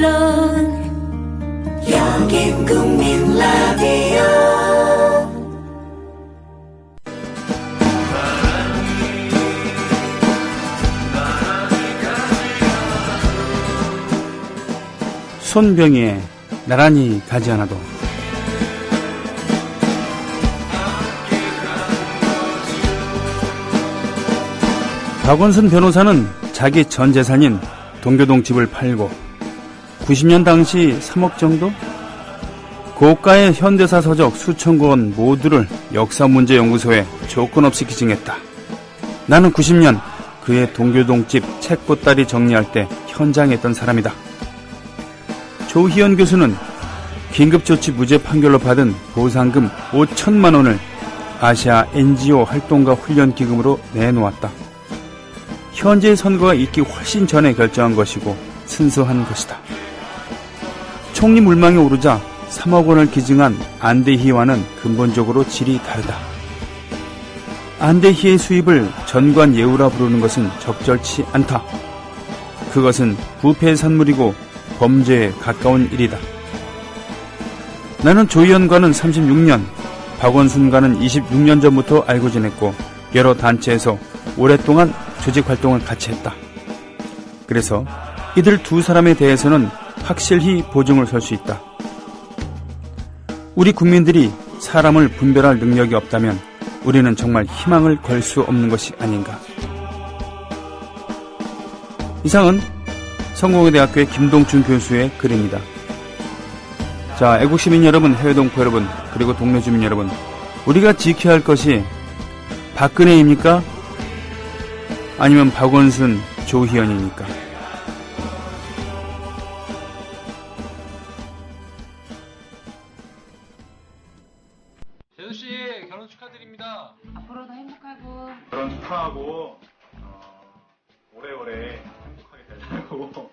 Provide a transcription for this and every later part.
물론 여긴 국민 라디오. 손병희의 나란히 가지 않아도. 박원순 변호사는 자기 전 재산인 동교동 집을 팔고 90년 당시 3억 정도? 고가의 현대사 서적 수천권 원 모두를 역사문제연구소에 조건 없이 기증했다. 나는 90년 그의 동교동 집 책보따리 정리할 때 현장에 있던 사람이다. 조희연 교수는 긴급조치 무죄 판결로 받은 보상금 5천만 원을 아시아 NGO 활동가 훈련기금으로 내놓았다. 현재의 선거가 있기 훨씬 전에 결정한 것이고 순수한 것이다. 총리 물망에 오르자 3억 원을 기증한 안대희와는 근본적으로 질이 다르다. 안대희의 수입을 전관 예우라 부르는 것은 적절치 않다. 그것은 부패의 산물이고 범죄에 가까운 일이다. 나는 조희연과는 36년, 박원순과는 26년 전부터 알고 지냈고 여러 단체에서 오랫동안 조직 활동을 같이 했다. 그래서 이들 두 사람에 대해서는 확실히 보증을 설 수 있다. 우리 국민들이 사람을 분별할 능력이 없다면 우리는 정말 희망을 걸 수 없는 것이 아닌가. 이상은 성공회대학교의 김동춘 교수의 글입니다. 자, 애국시민 여러분, 해외동포 여러분, 그리고 동네 주민 여러분, 우리가 지켜야 할 것이 박근혜입니까? 아니면 박원순, 조희연입니까? 재수씨, 결혼 축하드립니다. 앞으로도 행복하고 결혼 축하하고 오래오래 행복하게 잘 살고.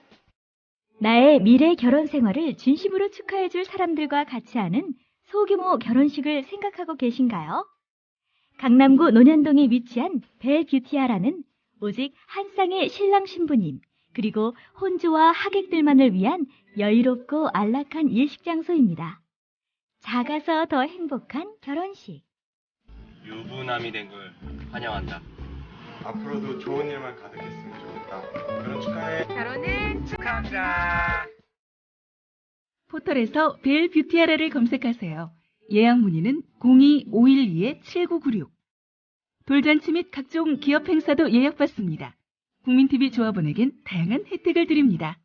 나의 미래 결혼 생활을 진심으로 축하해줄 사람들과 같이 하는 소규모 결혼식을 생각하고 계신가요? 강남구 논현동에 위치한 벨뷰티아라는 오직 한 쌍의 신랑 신부님 그리고 혼주와 하객들만을 위한 여유롭고 안락한 일식 장소입니다. 작아서 더 행복한 결혼식. 유부남이 된 걸 환영한다. 앞으로도 좋은 일만 가득했으면 좋겠다. 결혼 축하해. 결혼을 축하합니다. 포털에서 벨뷰티아라를 검색하세요. 예약 문의는 02-512-7996. 돌잔치 및 각종 기업 행사도 예약받습니다. 국민TV 조합원에겐 다양한 혜택을 드립니다.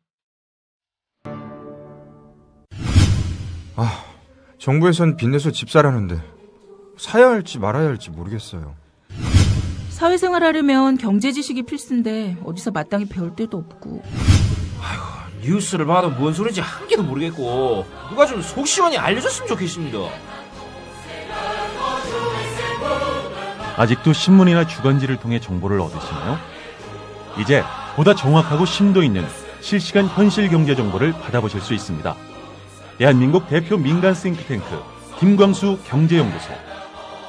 정부에선 빚내서 집 사라는데 사야 할지 말아야 할지 모르겠어요. 사회생활 하려면 경제 지식이 필수인데 어디서 마땅히 배울 데도 없고. 뉴스를 봐도 뭔 소리인지 한 개도 모르겠고 누가 좀 속 시원히 알려줬으면 좋겠습니다. 아직도 신문이나 주간지를 통해 정보를 얻으시나요? 이제 보다 정확하고 심도 있는 실시간 현실 경제 정보를 받아보실 수 있습니다. 대한민국 대표 민간 싱크탱크 김광수 경제연구소.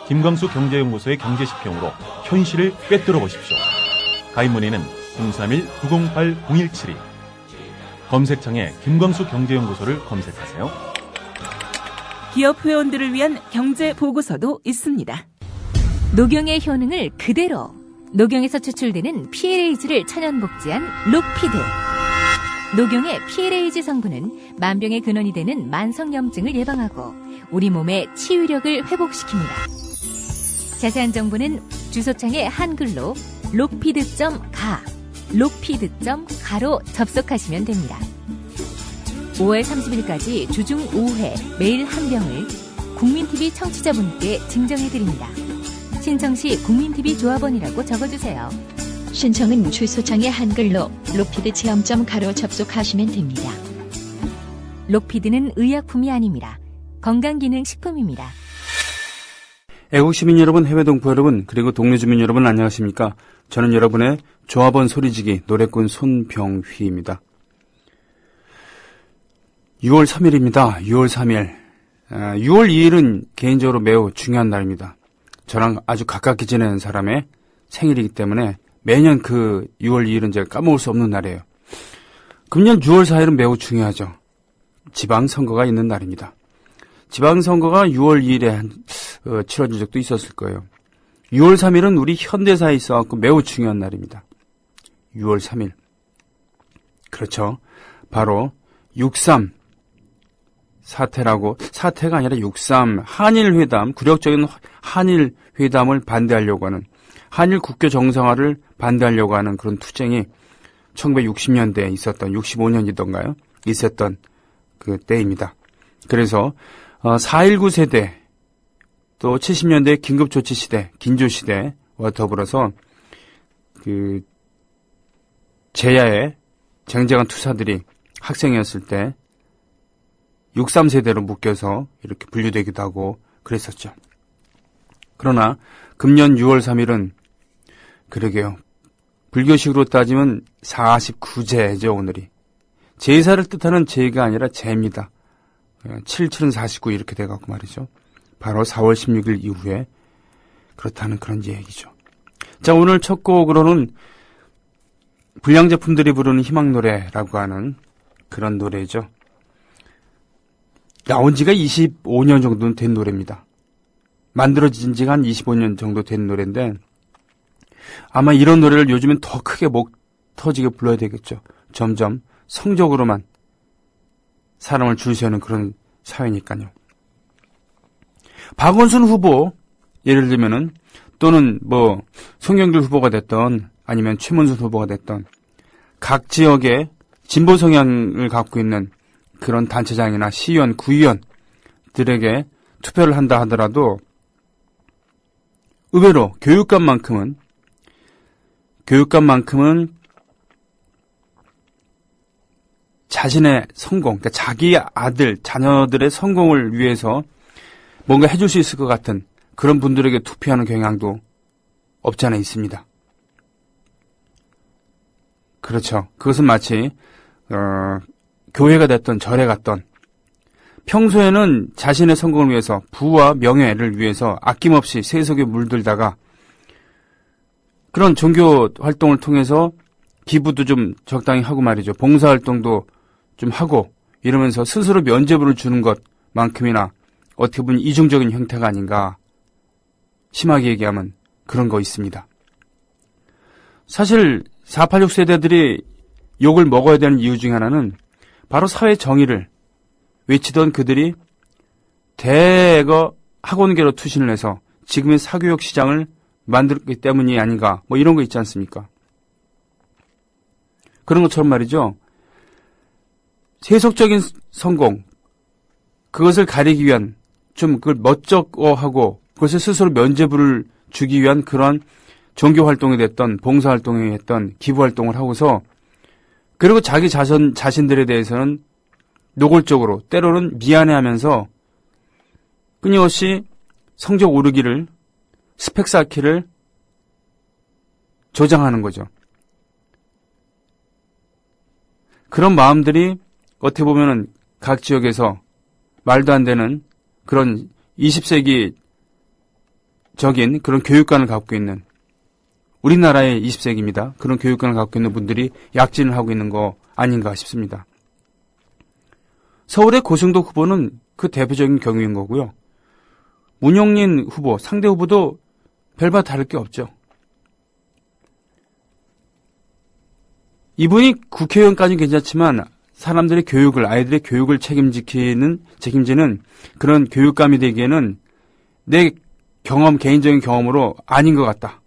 김광수 경제연구소의 경제시평으로 현실을 꿰뚫어 보십시오. 가입 문의는 031-908-0172. 검색창에 김광수 경제연구소를 검색하세요. 기업 회원들을 위한 경제 보고서도 있습니다. 녹용의 효능을 그대로 녹용에서 추출되는 PLAG를 천연 복제한 록피드. 녹용의 PLAG 성분은 만병의 근원이 되는 만성염증을 예방하고 우리 몸의 치유력을 회복시킵니다. 자세한 정보는 주소창에 한글로 록피드.가, 록피드.가로 접속하시면 됩니다. 5월 30일까지 주중 5회 매일 한 병을 국민TV 청취자분께 증정해드립니다. 신청 시 국민TV 조합원이라고 적어주세요. 신청은 주소창에 한글로 록피드체험.가로 접속하시면 됩니다. 록피드는 의약품이 아닙니다. 건강기능식품입니다. 애국시민 여러분, 해외동포 여러분, 그리고 동네 주민 여러분 안녕하십니까? 저는 여러분의 조합원 소리지기 노래꾼 손병휘입니다. 6월 3일입니다. 6월 3일. 6월 2일은 개인적으로 매우 중요한 날입니다. 저랑 아주 가깝게 지내는 사람의 생일이기 때문에 매년 그 6월 2일은 제가 까먹을 수 없는 날이에요. 금년 6월 4일은 매우 중요하죠. 지방선거가 있는 날입니다. 지방선거가 6월 2일에 치러진 적도 있었을 거예요. 6월 3일은 우리 현대사에 있어서 매우 중요한 날입니다. 6월 3일. 그렇죠. 바로 6.3 사태라고, 사태가 아니라 6.3 한일회담, 굴욕적인 한일회담을 반대하려고 하는, 한일 국교 정상화를 반대하려고 하는 그런 투쟁이 1960년대에 있었던, 65년이던가요? 있었던 그 때입니다. 그래서 4.19 세대, 또 70년대 긴급조치 시대, 긴조 시대와 더불어서 그 제야의 쟁쟁한 투사들이 학생이었을 때 6.3 세대로 묶여서 이렇게 분류되기도 하고 그랬었죠. 그러나 금년 6월 3일은 그러게요. 불교식으로 따지면 49제죠, 오늘이. 제사를 뜻하는 제가 아니라 제입니다. 77은 49 이렇게 돼갖고 말이죠. 바로 4월 16일 이후에 그렇다는 그런 얘기죠. 자, 오늘 첫 곡으로는 불량제품들이 부르는 희망노래라고 하는 그런 노래죠. 나온 지가 25년 정도 된 노래입니다. 만들어진 지가 한 25년 정도 된 노래인데 아마 이런 노래를 요즘엔 더 크게 목 터지게 불러야 되겠죠. 점점 성적으로만 사람을 줄 세우는 그런 사회니까요. 박원순 후보 예를 들면은 또는 뭐 송영길 후보가 됐던 아니면 최문순 후보가 됐던 각 지역의 진보 성향을 갖고 있는 그런 단체장이나 시의원, 구의원들에게 투표를 한다 하더라도 의외로 교육감만큼은 자신의 성공, 그러니까 자기 아들, 자녀들의 성공을 위해서 뭔가 해줄 수 있을 것 같은 그런 분들에게 투표하는 경향도 없지 않아 있습니다. 그렇죠. 그것은 마치 교회가 됐던 절에 갔던 평소에는 자신의 성공을 위해서 부와 명예를 위해서 아낌없이 세속에 물들다가 그런 종교 활동을 통해서 기부도 좀 적당히 하고 말이죠. 봉사활동도 좀 하고 이러면서 스스로 면죄부를 주는 것만큼이나 어떻게 보면 이중적인 형태가 아닌가 심하게 얘기하면 그런 거 있습니다. 사실 486 세대들이 욕을 먹어야 되는 이유 중 하나는 바로 사회 정의를 외치던 그들이 대거 학원계로 투신을 해서 지금의 사교육 시장을 만들었기 때문이 아닌가 뭐 이런 거 있지 않습니까? 그런 것처럼 말이죠. 세속적인 성공 그것을 가리기 위한 좀 그걸 멋쩍어하고 그것을 스스로 면죄부를 주기 위한 그런 종교활동이 됐던 봉사활동이 됐던 기부활동을 하고서 그리고 자기 자신들에 대해서는 노골적으로 때로는 미안해하면서 끊임없이 성적 오르기를 스펙 쌓기를 조장하는 거죠. 그런 마음들이 어떻게 보면은 각 지역에서 말도 안 되는 그런 20세기적인 그런 교육관을 갖고 있는 우리나라의 20세기입니다. 그런 교육관을 갖고 있는 분들이 약진을 하고 있는 거 아닌가 싶습니다. 서울의 고승덕 후보는 그 대표적인 경우인 거고요. 문용린 후보, 상대 후보도 별바 다를 게 없죠. 이분이 국회의원까지는 괜찮지만 사람들의 교육을, 아이들의 교육을 책임지는 그런 교육감이 되기에는 내 개인적인 경험으로 아닌 것 같다.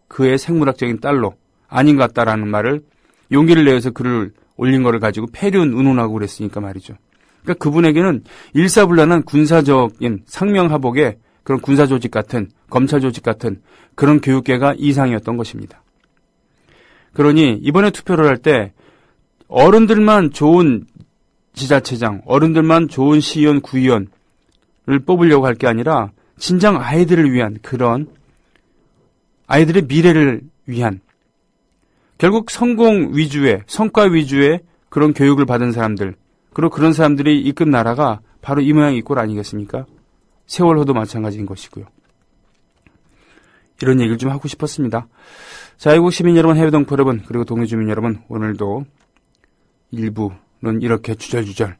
그의 생물학적인 딸로 아닌 것 같다라는 말을 용기를 내어서 글을 올린 거를 가지고 폐륜 운운하고 그랬으니까 말이죠. 그러니까 그분에게는 일사불란한 군사적인 상명하복의 그런 군사조직 같은 검찰 조직 같은 그런 교육계가 이상이었던 것입니다. 그러니 이번에 투표를 할 때 어른들만 좋은 지자체장, 어른들만 좋은 시의원, 구의원을 뽑으려고 할 게 아니라 진정 아이들을 위한 그런 아이들의 미래를 위한 결국 성공 위주의 성과 위주의 그런 교육을 받은 사람들 그리고 그런 사람들이 이끈 나라가 바로 이 모양 이 꼴 아니겠습니까? 세월호도 마찬가지인 것이고요. 이런 얘기를 좀 하고 싶었습니다. 자, 애국 시민 여러분, 해외 동포 여러분, 그리고 동해 주민 여러분, 오늘도 1부는 이렇게 주절주절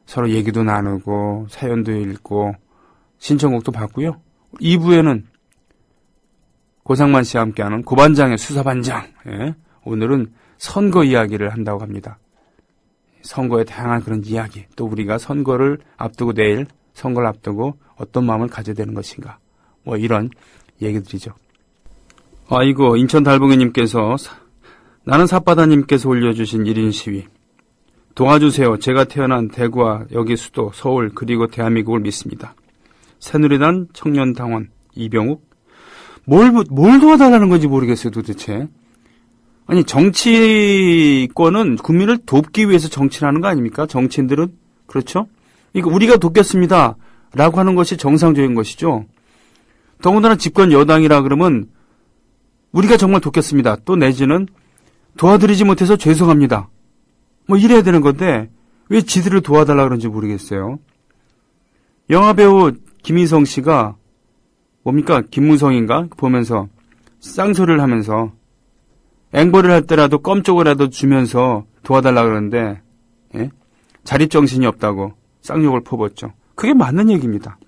서로 얘기도 나누고 사연도 읽고 신청곡도 받고요. 2부에는 고상만 씨와 함께하는 고반장의 수사반장. 예. 오늘은 선거 이야기를 한다고 합니다. 선거에 다양한 그런 이야기, 또 우리가 선거를 앞두고 내일 선거를 앞두고 어떤 마음을 가져야 되는 것인가, 뭐 이런 얘기들이죠. 아이고, 인천 달봉이님께서 나는 삿바다님께서 올려주신 1인 시위 도와주세요. 제가 태어난 대구와 여기 수도 서울 그리고 대한민국을 믿습니다. 새누리당 청년당원 이병욱. 뭘 도와달라는 건지 모르겠어요, 도대체. 아니, 정치권은 국민을 돕기 위해서 정치를 하는 거 아닙니까? 정치인들은. 그렇죠? 그러니까 우리가 돕겠습니다 라고 하는 것이 정상적인 것이죠. 더군다나 집권 여당이라 그러면 우리가 정말 돕겠습니다. 또 내지는 도와드리지 못해서 죄송합니다. 뭐 이래야 되는 건데 왜 지들을 도와달라 그런지 모르겠어요. 영화배우 김희성 씨가 뭡니까? 김무성인가? 보면서 쌍소리를 하면서 앵벌을 할 때라도 껌 쪽이라도 주면서 도와달라 그러는데, 예? 자립정신이 없다고 쌍욕을 퍼붓죠. 그게 맞는 얘기입니다.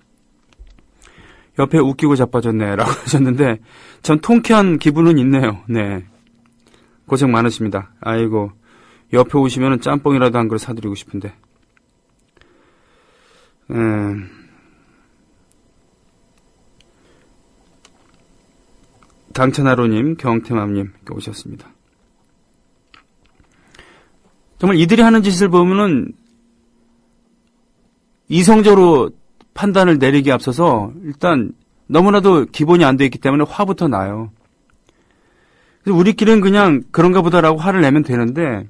옆에 웃기고 자빠졌네 라고 하셨는데 전 통쾌한 기분은 있네요. 네, 고생 많으십니다. 아이고, 옆에 오시면 짬뽕이라도 한 그릇 사드리고 싶은데. 당천하로님, 경태맘님 오셨습니다. 정말 이들이 하는 짓을 보면은 이성적으로 판단을 내리기에 앞서서 일단 너무나도 기본이 안 돼 있기 때문에 화부터 나요. 그래서 우리끼리는 그냥 그런가 보다라고 화를 내면 되는데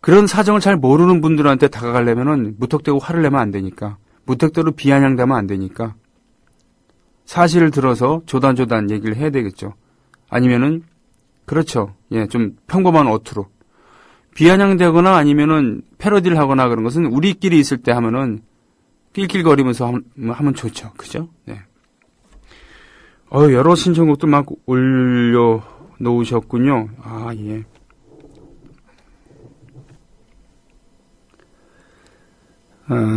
그런 사정을 잘 모르는 분들한테 다가가려면은 무턱대고 화를 내면 안 되니까, 무턱대로 비아냥대면 안 되니까 사실을 들어서 조단조단 얘기를 해야 되겠죠. 아니면은 그렇죠. 예, 좀 평범한 어투로 비아냥대거나 아니면은 패러디를 하거나 그런 것은 우리끼리 있을 때 하면은 낄낄거리면서 하면 좋죠. 그죠? 네. 여러 신청곡도 막 올려 놓으셨군요. 아, 예.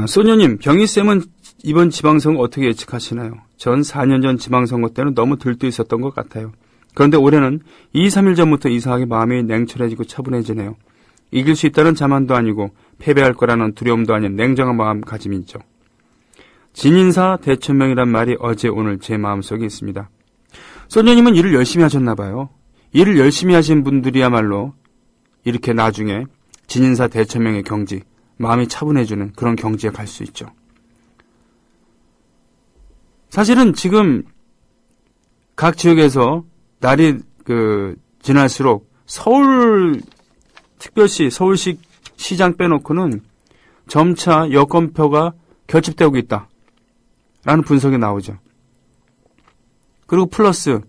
소녀님, 병희쌤은 이번 지방선거 어떻게 예측하시나요? 전 4년 전 지방선거 때는 너무 들떠 있었던 것 같아요. 그런데 올해는 2, 3일 전부터 이상하게 마음이 냉철해지고 차분해지네요. 이길 수 있다는 자만도 아니고 패배할 거라는 두려움도 아닌 냉정한 마음가짐이죠. 진인사 대천명이란 말이 어제 오늘 제 마음속에 있습니다. 소녀님은 일을 열심히 하셨나 봐요. 일을 열심히 하신 분들이야말로 이렇게 나중에 진인사 대천명의 경지, 마음이 차분해지는 그런 경지에 갈 수 있죠. 사실은 지금 각 지역에서 날이 지날수록 특별시 서울시 시장 빼놓고는 점차 여권표가 결집되고 있다라는 분석이 나오죠. 그리고 플러스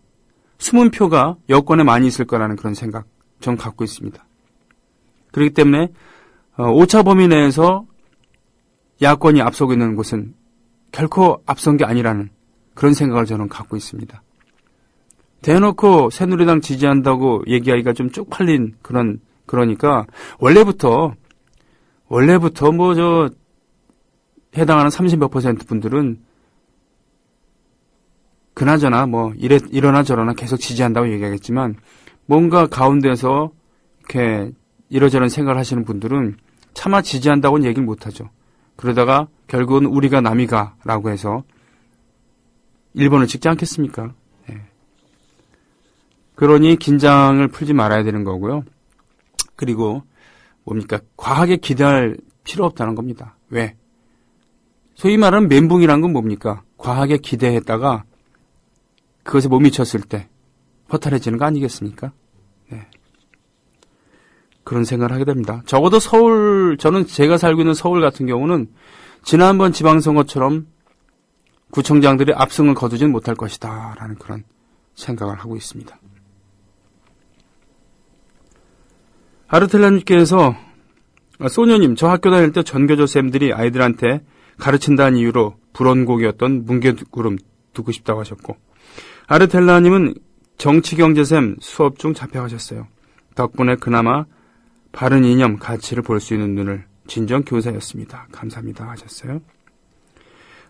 숨은 표가 여권에 많이 있을 거라는 그런 생각 전 갖고 있습니다. 그렇기 때문에 오차 범위 내에서 야권이 앞서고 있는 곳은 결코 앞선 게 아니라는 그런 생각을 저는 갖고 있습니다. 대놓고 새누리당 지지한다고 얘기하기가 좀 쪽팔린 그러니까 원래부터 해당하는 30몇 % 분들은 그나저나 이러나 저러나 계속 지지한다고 얘기하겠지만 뭔가 가운데서 이렇게 이러저런 생각을 하시는 분들은 차마 지지한다고는 얘기를 못하죠. 그러다가 결국은 우리가 남이가라고 해서 1번을 찍지 않겠습니까? 네. 그러니 긴장을 풀지 말아야 되는 거고요. 그리고 과하게 기대할 필요 없다는 겁니다. 왜? 소위 말하는 멘붕이란 건 뭡니까? 과하게 기대했다가 그것에 못 미쳤을 때 허탈해지는 거 아니겠습니까? 네. 그런 생각을 하게 됩니다. 적어도 저는 제가 살고 있는 서울 같은 경우는 지난번 지방선거처럼 구청장들이 압승을 거두진 못할 것이다 라는 그런 생각을 하고 있습니다. 아르텔라님께서 소녀님, 저 학교 다닐 때 전교조 쌤들이 아이들한테 가르친다는 이유로 불원곡이었던 뭉게구름 듣고 싶다고 하셨고, 아르텔라님은 정치경제쌤 수업 중 잡혀가셨어요. 덕분에 그나마 바른 이념, 가치를 볼 수 있는 눈을 진정 교사였습니다. 감사합니다 하셨어요.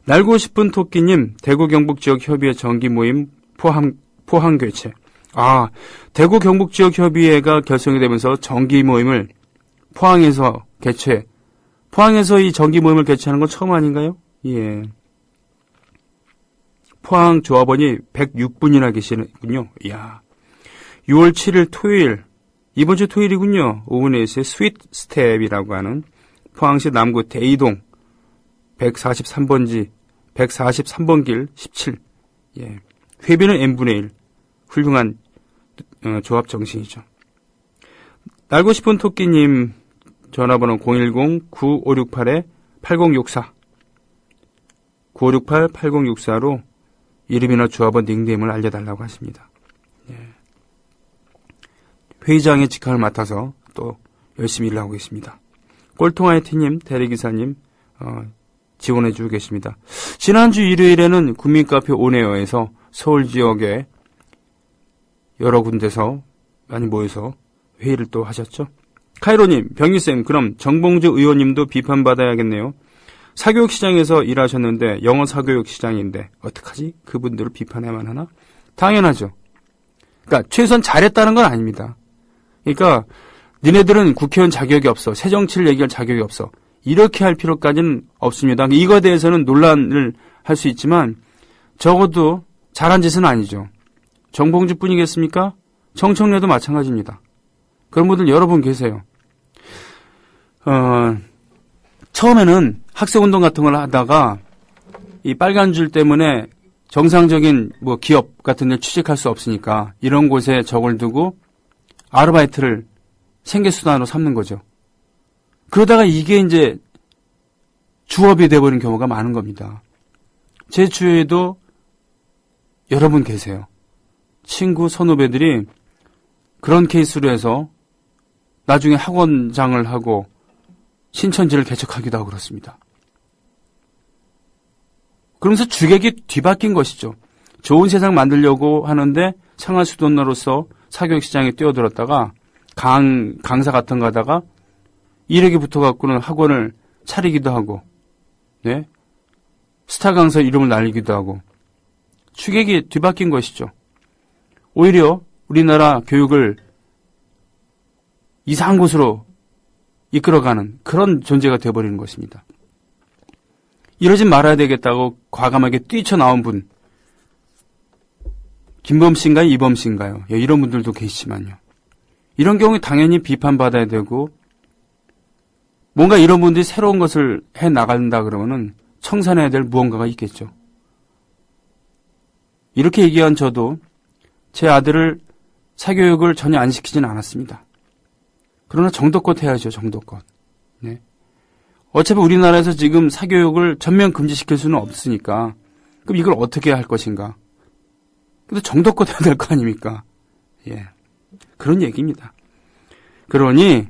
날고 싶은 토끼님, 대구 경북 지역 협의회 정기 모임 포항 개최. 대구 경북 지역 협의회가 결성이 되면서 정기 모임을 포항에서 개최. 포항에서 이 정기 모임을 개최하는 건 처음 아닌가요? 예. 포항 조합원이 106분이나 계시는군요. 이야. 6월 7일 토요일, 이번 주 토요일이군요. 오후 4시에 스윗 스텝이라고 하는 포항시 남구 대이동 143번 길 17. 예. 회비는 n분의 1. 훌륭한 조합 정신이죠. 날고 싶은 토끼님 전화번호 010-9568-8064 9568-8064로 이름이나 조합원 닉네임을 알려달라고 하십니다. 예. 회의장의 직함을 맡아서 또 열심히 일을 하고 있습니다. 꼴통아이티님, 대리기사님 지원해주고 계십니다. 지난주 일요일에는 국민카페 온에어에서 서울 지역에 여러 군데서 많이 모여서 회의를 또 하셨죠. 카이로님, 병희쌤, 그럼 정봉주 의원님도 비판받아야겠네요. 사교육시장에서 일하셨는데 영어 사교육시장인데 어떡하지? 그분들을 비판해야만 하나? 당연하죠. 그러니까 최소한 잘했다는 건 아닙니다. 그러니까 니네들은 국회의원 자격이 없어. 새정치를 얘기할 자격이 없어. 이렇게 할 필요까지는 없습니다. 이거에 대해서는 논란을 할 수 있지만 적어도 잘한 짓은 아니죠. 정봉주뿐이겠습니까? 정청래도 마찬가지입니다. 그런 분들 여러 분 계세요. 처음에는 학생운동 같은 걸 하다가 이 빨간 줄 때문에 정상적인 기업 같은 데 취직할 수 없으니까 이런 곳에 적을 두고 아르바이트를 생계수단으로 삼는 거죠. 그러다가 이게 이제 주업이 돼버린 경우가 많은 겁니다. 제 주위에도 여러분 계세요. 친구, 선후배들이 그런 케이스로 해서 나중에 학원장을 하고 신천지를 개척하기도 하고 그렇습니다. 그러면서 주객이 뒤바뀐 것이죠. 좋은 세상 만들려고 하는데 생활수단으로서 사교육시장에 뛰어들었다가 강사 같은 거 하다가 이력이 붙어갖고는 학원을 차리기도 하고, 네? 스타 강사 이름을 날리기도 하고, 추객이 뒤바뀐 것이죠. 오히려 우리나라 교육을 이상한 곳으로 이끌어가는 그런 존재가 되어버리는 것입니다. 이러지 말아야 되겠다고 과감하게 뛰쳐나온 분, 김범씨인가요? 이범씨인가요? 이런 분들도 계시지만요. 이런 경우에 당연히 비판받아야 되고, 뭔가 이런 분들이 새로운 것을 해나간다 그러면은 청산해야 될 무언가가 있겠죠. 이렇게 얘기한 저도 제 아들을 사교육을 전혀 안 시키지는 않았습니다. 그러나 정도껏 해야죠, 정도껏. 네. 어차피 우리나라에서 지금 사교육을 전면 금지시킬 수는 없으니까, 그럼 이걸 어떻게 할 것인가? 근데 정도껏 해야 될 거 아닙니까? 예. 그런 얘기입니다. 그러니,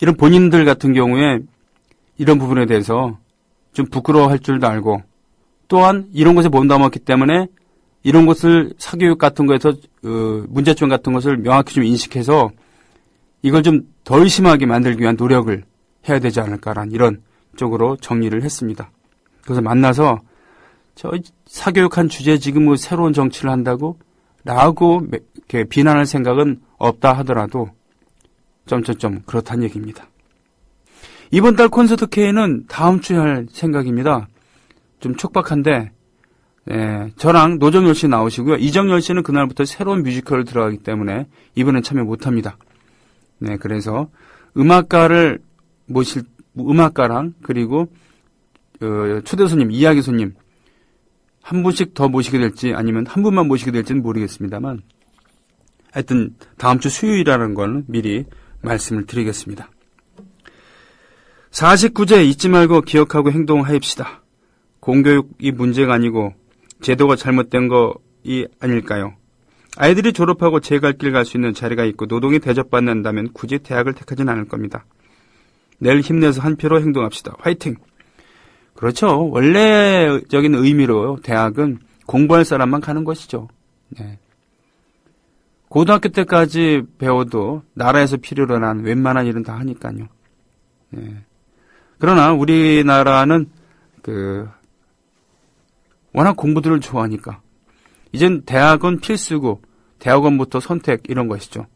이런 본인들 같은 경우에 이런 부분에 대해서 좀 부끄러워할 줄도 알고, 또한 이런 것에 몸담았기 때문에 이런 것을 사교육 같은 거에서 문제점 같은 것을 명확히 좀 인식해서 이걸 좀 덜 심하게 만들기 위한 노력을 해야 되지 않을까라는 이런 쪽으로 정리를 했습니다. 그래서 만나서 저 사교육한 주제에 지금 새로운 정치를 한다고 라고 이렇게 비난할 생각은 없다 하더라도 점점점 그렇다는 얘기입니다. 이번 달 콘서트 K는 다음 주에 할 생각입니다. 좀 촉박한데 저랑 노정열 씨 나오시고요. 이정열 씨는 그날부터 새로운 뮤지컬을 들어가기 때문에 이번엔 참여 못합니다. 네, 그래서 음악가랑 그리고 초대 손님, 이야기 손님 한 분씩 더 모시게 될지 아니면 한 분만 모시게 될지는 모르겠습니다만 하여튼 다음 주 수요일이라는 건 미리 말씀을 드리겠습니다. 49제 잊지 말고 기억하고 행동하입시다. 공교육이 문제가 아니고 제도가 잘못된 것이 아닐까요? 아이들이 졸업하고 제 갈 길 갈 수 있는 자리가 있고 노동이 대접받는다면 굳이 대학을 택하진 않을 겁니다. 내일 힘내서 한 표로 행동합시다. 화이팅! 그렇죠. 원래적인 의미로 대학은 공부할 사람만 가는 것이죠. 네. 고등학교 때까지 배워도 나라에서 필요로 난 웬만한 일은 다 하니까요. 예. 그러나 우리나라는 워낙 공부들을 좋아하니까 이젠 대학은 필수고 대학원부터 선택 이런 것이죠.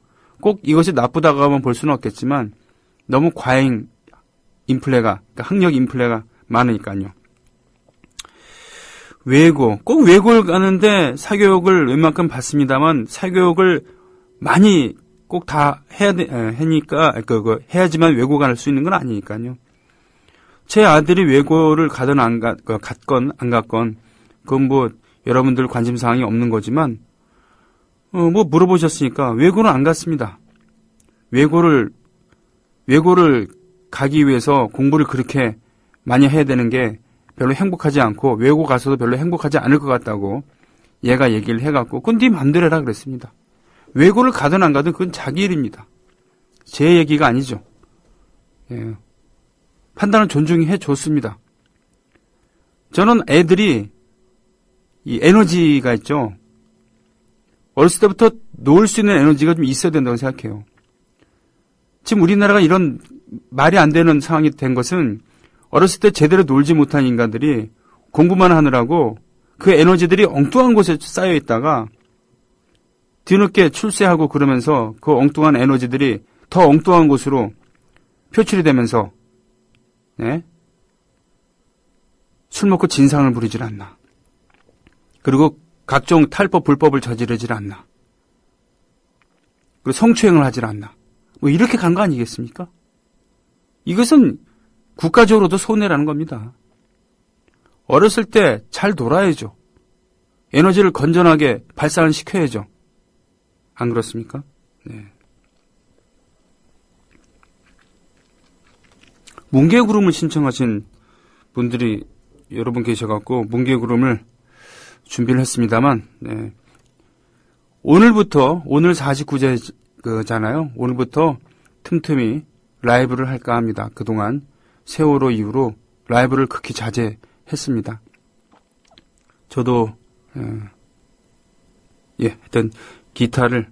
꼭 이것이 나쁘다고 하면 볼 수는 없겠지만 너무 과잉 인플레가, 그러니까 학력 인플레가 많으니까요. 꼭 외고를 가는데 사교육을 웬만큼 받습니다만 사교육을 많이 꼭 다 해야지만 외고 갈 수 있는 건 아니니까요. 제 아들이 외고를 갔건 안 갔건 그건 뭐 여러분들 관심사항이 없는 거지만 뭐 물어보셨으니까 외고는 안 갔습니다. 외고를 가기 위해서 공부를 그렇게 많이 해야 되는 게 별로 행복하지 않고 외고 가서도 별로 행복하지 않을 것 같다고 얘가 얘기를 해갖고 그건 네 맘대로 해라 그랬습니다. 외고를 가든 안 가든 그건 자기 일입니다. 제 얘기가 아니죠. 예. 판단을 존중히 해줬습니다. 저는 애들이 이 에너지가 있죠. 어렸을 때부터 놓을 수 있는 에너지가 좀 있어야 된다고 생각해요. 지금 우리나라가 이런 말이 안 되는 상황이 된 것은 어렸을 때 제대로 놀지 못한 인간들이 공부만 하느라고 그 에너지들이 엉뚱한 곳에 쌓여 있다가 뒤늦게 출세하고 그러면서 그 엉뚱한 에너지들이 더 엉뚱한 곳으로 표출이 되면서 술 먹고 진상을 부리질 않나. 그리고 각종 탈법, 불법을 저지르질 않나. 그리고 성추행을 하질 않나. 뭐 이렇게 간 거 아니겠습니까? 이것은 국가적으로도 손해라는 겁니다. 어렸을 때 잘 놀아야죠. 에너지를 건전하게 발산을 시켜야죠. 안 그렇습니까? 네. 뭉게구름을 신청하신 분들이 여러 분 계셔갖고 뭉게구름을 준비를 했습니다만 오늘부터 오늘 49제잖아요. 오늘부터 틈틈이 라이브를 할까 합니다. 그동안 세월호 이후로 라이브를 극히 자제했습니다. 저도 하여튼 기타를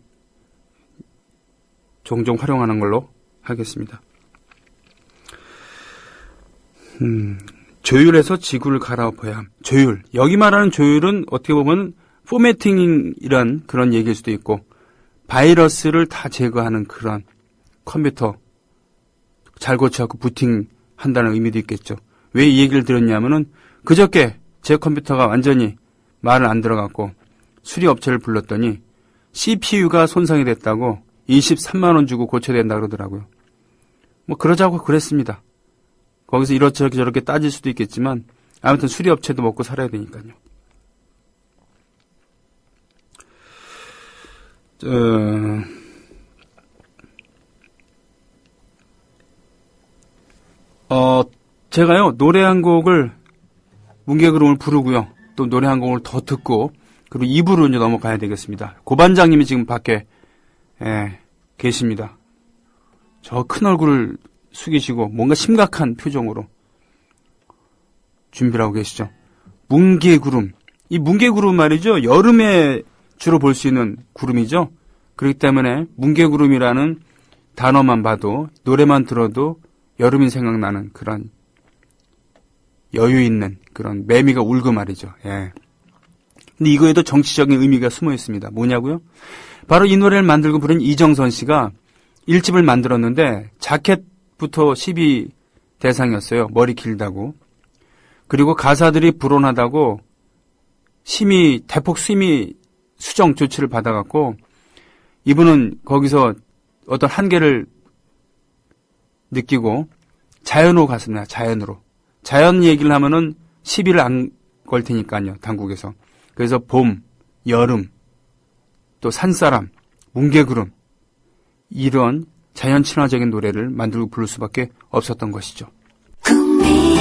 종종 활용하는 걸로 하겠습니다. 조율해서 지구를 갈아엎어야 함. 조율. 여기 말하는 조율은 어떻게 보면 포매팅이란 그런 얘기일 수도 있고 바이러스를 다 제거하는 그런 컴퓨터 잘 고쳐갖고 부팅한다는 의미도 있겠죠. 왜 이 얘기를 들었냐면은 그저께 제 컴퓨터가 완전히 말을 안 들어갔고 수리업체를 불렀더니 CPU가 손상이 됐다고 23만 원 주고 고쳐야 된다 그러더라고요. 뭐 그러자고 그랬습니다. 거기서 이렇게 저렇게 따질 수도 있겠지만 아무튼 수리업체도 먹고 살아야 되니까요. 제가요 노래 한 곡을 뭉게구름을 부르고요. 또 노래 한 곡을 더 듣고 그리고 2부로 이제 넘어가야 되겠습니다. 고반장님이 지금 밖에 계십니다. 저 큰 얼굴을 숙이시고 뭔가 심각한 표정으로 준비를 하고 계시죠. 뭉게구름. 이 뭉게구름 말이죠. 여름에 주로 볼 수 있는 구름이죠. 그렇기 때문에 뭉게구름이라는 단어만 봐도 노래만 들어도 여름이 생각나는 그런 여유 있는 그런 매미가 울고 말이죠. 예. 근데 이거에도 정치적인 의미가 숨어 있습니다. 뭐냐고요? 바로 이 노래를 만들고 부른 이정선 씨가 1집을 만들었는데 자켓부터 시비 대상이었어요. 머리 길다고. 그리고 가사들이 불온하다고 대폭 심의 수정 조치를 받아갖고 이분은 거기서 어떤 한계를 느끼고 자연으로 갔습니다. 자연으로. 자연 얘기를 하면은 시비를 안 걸 테니까요. 당국에서. 그래서 봄, 여름, 또 산사람, 뭉게구름 이런 자연 친화적인 노래를 만들고 부를 수밖에 없었던 것이죠. 국민